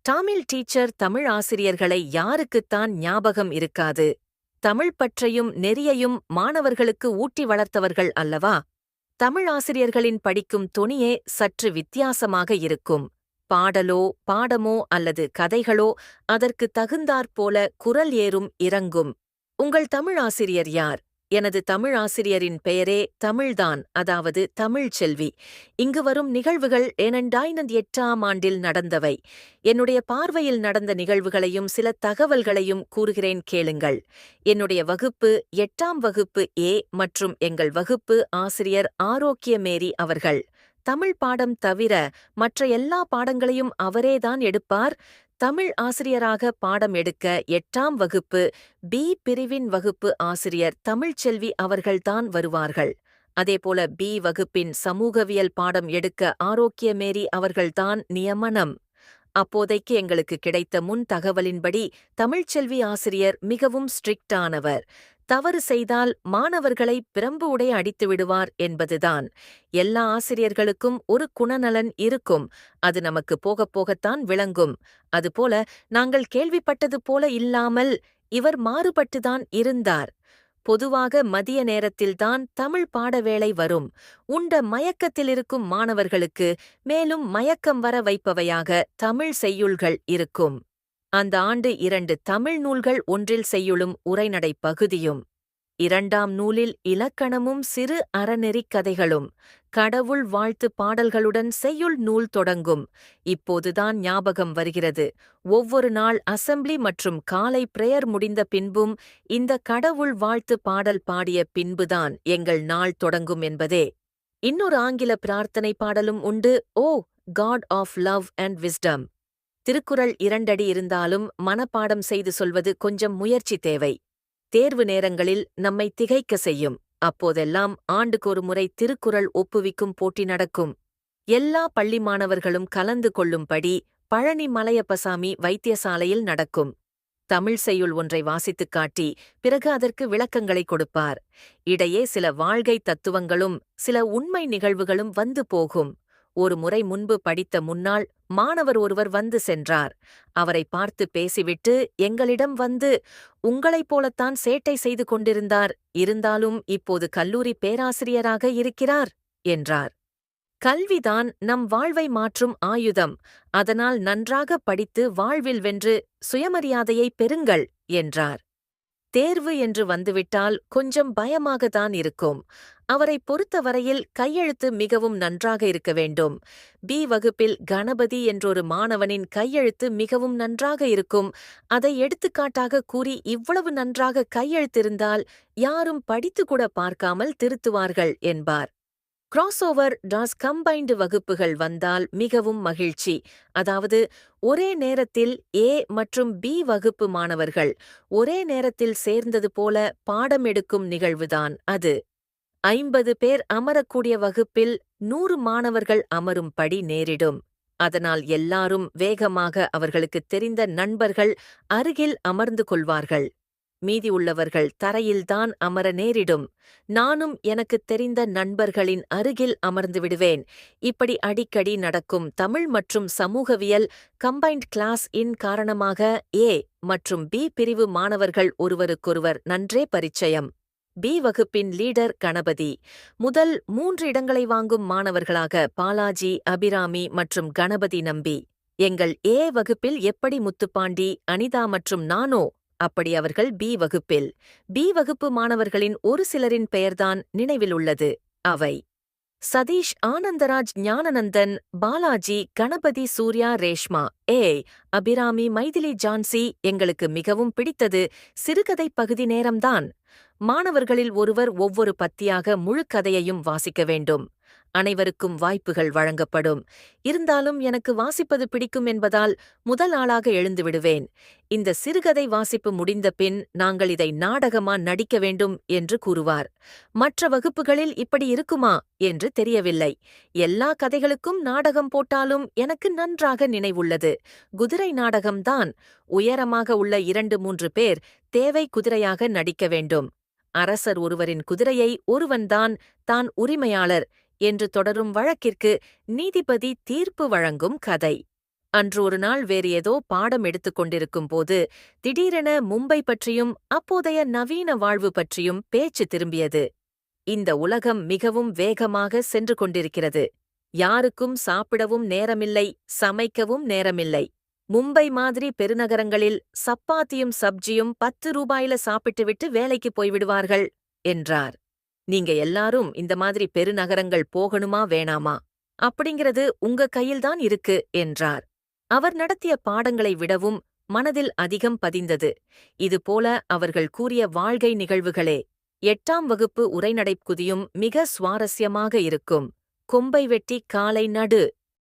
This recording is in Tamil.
தமிழ் டீச்சர் தமிழ் ஆசிரியர்களை யாருக்குத்தான் ஞாபகம் இருக்காது? தமிழ் பற்றையும் நெறியையும் மாணவர்களுக்கு ஊட்டி வளர்த்தவர்கள் அல்லவா? தமிழ் ஆசிரியர்களின் படிக்கும் தொனியே சற்று வித்தியாசமாக இருக்கும். பாடலோ பாடமோ அல்லது கதைகளோ அதற்கு தகுந்தாற்போல குரல் ஏறும் இறங்கும். உங்கள் தமிழ் ஆசிரியர் யார்? எனது தமிழ் ஆசிரியரின் பெயரே தமிழ்தான், அதாவது தமிழ்ச்செல்வி. இங்கு வரும் நிகழ்வுகள் 2008ஆம் ஆண்டில் நடந்தவை. என்னுடைய பார்வையில் நடந்த நிகழ்வுகளையும் சில தகவல்களையும் கூறுகிறேன், கேளுங்கள். என்னுடைய வகுப்பு 8ஆம் வகுப்பு ஏ மற்றும் எங்கள் வகுப்பு ஆசிரியர் ஆரோக்கியமேரி அவர்கள். தமிழ் பாடம் தவிர மற்ற எல்லா பாடங்களையும் அவரேதான் எடுப்பார். தமிழ் ஆசிரியராக பாடம் எடுக்க 8ஆம் வகுப்பு பி பிரிவின் வகுப்பு ஆசிரியர் தமிழ்ச்செல்வி அவர்கள்தான் வருவார்கள். அதேபோல பி வகுப்பின் சமூகவியல் பாடம் எடுக்க ஆரோக்கியமேரி அவர்கள்தான் நியமனம். அப்போதைக்கு எங்களுக்கு கிடைத்த முன் தகவலின்படி தமிழ்ச்செல்வி ஆசிரியர் மிகவும் ஸ்ட்ரிக்டானவர். தவறு செய்தால் மாணவர்களை பிரம்பு உடைய அடித்து விடுவார் என்பதுதான். எல்லா ஆசிரியர்களுக்கும் ஒரு குணநலன் இருக்கும். அது நமக்கு போகப் போகத்தான் விளங்கும். அதுபோல நாங்கள் கேள்விப்பட்டது போல இல்லாமல் இவர் மாறுபட்டுதான் இருந்தார். பொதுவாக மதிய நேரத்தில்தான் தமிழ் பாடவேளை வரும். உண்ட மயக்கத்திலிருக்கும் மாணவர்களுக்கு மேலும் மயக்கம் வர வைப்பவையாக தமிழ் செய்யுள்கள் இருக்கும். அந்த ஆண்டு 2 தமிழ் நூல்கள், ஒன்றில் செய்யுளும் உரைநடை பகுதியும். 2ஆம் நூலில் இலக்கணமும் சிறு அறநெறிக் கதைகளும். கடவுள் வாழ்த்து பாடல்களுடன் செய்யுள் நூல் தொடங்கும். இப்போதுதான் ஞாபகம் வருகிறது. ஒவ்வொரு நாள் அசெம்பிளி மற்றும் காலை பிரேயர் முடிந்த பின்பும் இந்த கடவுள் வாழ்த்து பாடல் பாடிய பின்புதான் எங்கள் நாள் தொடங்கும் என்பதே. இன்னொரு ஆங்கில பிரார்த்தனை பாடலும் உண்டு, O God of love and wisdom. Thirukkural 2 அடி இருந்தாலும் மனப்பாடம் செய்து சொல்வது கொஞ்சம் முயற்சி தேவை. தேர்வு நேரங்களில் நம்மை திகைக்க செய்யும். அப்போதெல்லாம் ஆண்டுக்கொரு முறை திருக்குறள் ஒப்புவிக்கும் போட்டி நடக்கும். எல்லா பள்ளி மாணவர்களும் கலந்து கொள்ளும்படி பழனி மலையப்பசாமி வைத்தியசாலையில் நடக்கும். தமிழ் செய்யுள் ஒன்றை வாசித்துக் காட்டி பிறகு அதற்கு விளக்கங்களை கொடுப்பார். இடையே சில வாழ்க்கை தத்துவங்களும் சில உண்மை நிகழ்வுகளும் வந்து போகும். ஒரு முறை முன்பு படித்த முன்னாள் மாணவர் ஒருவர் வந்து சென்றார். அவரை பார்த்து பேசிவிட்டு எங்களிடம் வந்து, உங்களைப் போலத்தான் சேட்டை செய்து கொண்டிருந்தார், இருந்தாலும் இப்போது கல்லூரி பேராசிரியராக இருக்கிறார் என்றார். கல்விதான் நம் வாழ்வை மாற்றும் ஆயுதம். அதனால் நன்றாக படித்து வாழ்வில் வென்று சுயமரியாதையை பெறுங்கள் என்றார். தேர்வு என்று வந்துவிட்டால் கொஞ்சம் பயமாகத்தான் இருக்கும். அவரை பொறுத்தவரையில் கையெழுத்து மிகவும் நன்றாக இருக்க வேண்டும். பி வகுப்பில் கணபதி என்றொரு மாணவனின் கையெழுத்து மிகவும் நன்றாக இருக்கும். அதை எடுத்துக்காட்டாக கூறி, இவ்வளவு நன்றாக கையெழுத்திருந்தால் யாரும் படித்துக்கூட பார்க்காமல் திருத்துவார்கள் என்பார். கிராஸ்ஓவர் கம்பைன்டு வகுப்புகள் வந்தால் மிகவும் மகிழ்ச்சி. அதாவது ஒரே நேரத்தில் ஏ மற்றும் பி வகுப்பு மாணவர்கள் ஒரே நேரத்தில் சேர்ந்தது போல பாடம் எடுக்கும் நிகழ்வுதான் அது. 50 பேர் அமரக்கூடிய வகுப்பில் 100 மாணவர்கள் அமரும்படி நேரிடும். அதனால் எல்லாரும் வேகமாக அவர்களுக்குத் தெரிந்த நண்பர்கள் அருகில் அமர்ந்து கொள்வார்கள். மீதி உள்ளவர்கள் தரையில்தான் அமர நேரிடும். நானும் எனக்குத் தெரிந்த நண்பர்களின் அருகில் அமர்ந்து விடுவேன். இப்படி அடிக்கடி நடக்கும். தமிழ் மற்றும் சமூகவியல் கம்பைன்ட் கிளாஸ் இன் காரணமாக ஏ மற்றும் பி பிரிவு மாணவர்கள் ஒருவருக்கொருவர் நன்றே பரிச்சயம். பி வகுப்பின் லீடர் கணபதி. முதல் 3 இடங்களை வாங்கும் மாணவர்களாக பாலாஜி, அபிராமி மற்றும் கணபதி நம்பி. எங்கள் ஏ வகுப்பில் எப்படி முத்துப்பாண்டி, அனிதா மற்றும் நானோ, அப்படி அவர்கள் பி வகுப்பில். பி வகுப்பு மாணவர்களின் ஒரு சிலரின் பெயர்தான் நினைவில் உள்ளது. அவை சதீஷ், ஆனந்தராஜ், ஞானநந்தன், பாலாஜி, கணபதி, சூர்யா, ரேஷ்மா. ஏ அபிராமி, மைதிலி, ஜான்சி. எங்களுக்கு மிகவும் பிடித்தது சிறுகதை பகுதி நேரம்தான். மாணவர்களில் ஒருவர் ஒவ்வொரு பத்தியாக முழு கதையையும் வாசிக்க வேண்டும். அனைவருக்கும் வாய்ப்புகள் வழங்கப்படும். இருந்தாலும் எனக்கு வாசிப்பது பிடிக்கும் என்பதால் முதல் ஆளாக எழுந்து விடுவேன். இந்த சிறுகதை வாசிப்பு முடிந்த பின் நாங்கள் இதை நாடகமா நடிக்க வேண்டும் என்று கூறுவார். மற்ற வகுப்புகளில் இப்படி இருக்குமா என்று தெரியவில்லை. எல்லா கதைகளுக்கும் நாடகம் போட்டாலும் எனக்கு நன்றாக நினைவுள்ளது. குதிரை நாடகம்தான். உயரமாக உள்ள 2-3 பேர் தேவை குதிரையாக நடிக்க வேண்டும். அரசர் ஒருவரின் குதிரையை ஒருவன்தான் தான் உரிமையாளர் என்று தொடரும் வழக்கிற்கு நீதிபதி தீர்ப்பு வழங்கும் கதை. அன்று ஒரு நாள் வேறு ஏதோ பாடம் எடுத்துக் கொண்டிருக்கும் போது திடீரென மும்பை பற்றியும் அப்போதைய நவீன வாழ்வு பற்றியும் பேச்சு திரும்பியது. இந்த உலகம் மிகவும் வேகமாக சென்று கொண்டிருக்கிறது. யாருக்கும் சாப்பிடவும் நேரமில்லை, சமைக்கவும் நேரமில்லை. மும்பை மாதிரி பெருநகரங்களில் சப்பாத்தியும் சப்ஜியும் 10 ரூபாயில சாப்பிட்டுவிட்டு வேலைக்கு போய்விடுவார்கள், என்றார். நீங்க எல்லாரும் இந்த மாதிரி பெருநகரங்கள் போகணுமா வேணாமா? அப்படிங்கிறது உங்க கையில்தான் இருக்கு, என்றார். அவர் நடத்திய பாடங்களை விடவும் மனதில் அதிகம் பதிந்தது. இதுபோல அவர்கள் கூறிய வாழ்க்கை நிகழ்வுகளே. 8ஆம் வகுப்பு உரைநடைக்குதியும் மிக சுவாரஸ்யமாக இருக்கும். கொம்பை வெட்டி காலை நடு